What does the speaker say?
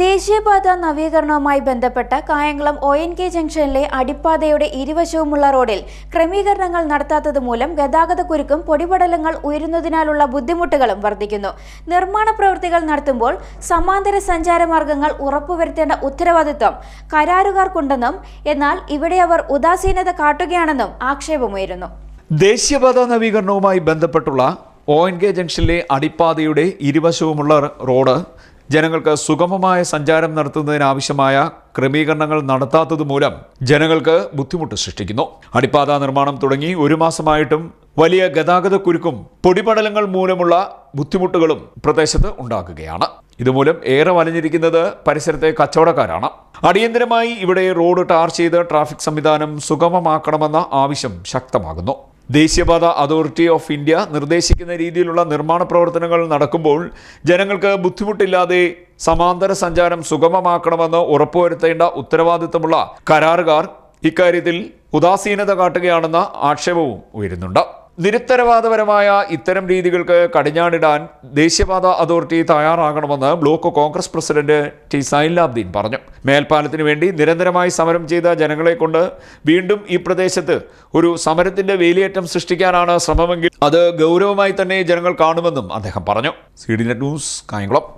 ദേശീയപാത നവീകരണവുമായി ബന്ധപ്പെട്ട് കായംകുളം ONK ജംഗ്ഷനിലെ അടിപ്പാതയുടെ ഇരുവശവുമുള്ള റോഡിൽ ക്രമീകരണങ്ങൾ നടത്താത്തതുമൂലം ഗതാഗതക്കുരുക്കും പൊടിപടലങ്ങൾ ഉയരുന്നതിനാലുള്ള ബുദ്ധിമുട്ടുകളും വർദ്ധിക്കുന്നു. നിർമ്മാണ പ്രവൃത്തികൾ നടത്തുമ്പോൾ സമാന്തര സഞ്ചാരമാർഗങ്ങൾ ഉറപ്പുവരുത്തേണ്ട ഉത്തരവാദിത്വം കരാറുകാർക്കുണ്ടെന്നും എന്നാൽ ഇവിടെ അവർ ഉദാസീനത കാട്ടുകയാണെന്നും ആക്ഷേപമുയരുന്നു. ദേശീയപാത നവീകരണവുമായി ബന്ധപ്പെട്ടുള്ള ONK ജംഗ്ഷനിലെ അടിപ്പാതയുടെ ഇരുവശവുമുള്ള റോഡ് ജനങ്ങൾക്ക് സുഗമമായ സഞ്ചാരം നടത്തുന്നതിനാവശ്യമായ ക്രമീകരണങ്ങൾ നടത്താത്തതുമൂലം ജനങ്ങൾക്ക് ബുദ്ധിമുട്ട് സൃഷ്ടിക്കുന്നു. അടിപ്പാത നിർമ്മാണം തുടങ്ങി ഒരു മാസമായിട്ടും വലിയ ഗതാഗതക്കുരുക്കും പൊടിപടലങ്ങൾ മൂലമുള്ള ബുദ്ധിമുട്ടുകളും പ്രദേശത്ത് ഉണ്ടാക്കുകയാണ്. ഇതുമൂലം ഏറെ വലഞ്ഞിരിക്കുന്നത് പരിസരത്തെ കച്ചവടക്കാരാണ്. അടിയന്തരമായി ഇവിടെ റോഡ് ടാർ ചെയ്ത് ട്രാഫിക് സംവിധാനം സുഗമമാക്കണമെന്ന ആവശ്യം ശക്തമാകുന്നു. ദേശീയപാത അതോറിറ്റി ഓഫ് ഇന്ത്യ നിർദ്ദേശിക്കുന്ന രീതിയിലുള്ള നിർമ്മാണ പ്രവർത്തനങ്ങൾ നടക്കുമ്പോൾ ജനങ്ങൾക്ക് ബുദ്ധിമുട്ടില്ലാതെ സമാന്തര സഞ്ചാരം സുഗമമാക്കണമെന്ന് ഉറപ്പുവരുത്തേണ്ട ഉത്തരവാദിത്തമുള്ള കരാറുകാർ ഇക്കാര്യത്തിൽ ഉദാസീനത കാട്ടുകയാണെന്ന ആക്ഷേപവും ഉയരുന്നുണ്ട്. നിരുത്തരവാദപരമായ ഇത്തരം രീതികൾക്ക് കടിഞ്ഞാണിടാൻ ദേശീയപാത അതോറിറ്റി തയ്യാറാകണമെന്ന് block Congress president T Zainulabdeen പറഞ്ഞു. മേൽപ്പാലത്തിനു വേണ്ടി നിരന്തരമായി സമരം ചെയ്ത ജനങ്ങളെ കൊണ്ട് വീണ്ടും ഈ പ്രദേശത്ത് ഒരു സമരത്തിന്റെ വേലിയേറ്റം സൃഷ്ടിക്കാനാണ് ശ്രമമെങ്കിൽ അത് ഗൗരവമായി തന്നെ ജനങ്ങൾ കാണുമെന്നും അദ്ദേഹം പറഞ്ഞു. CDNet news, Kayamkulam.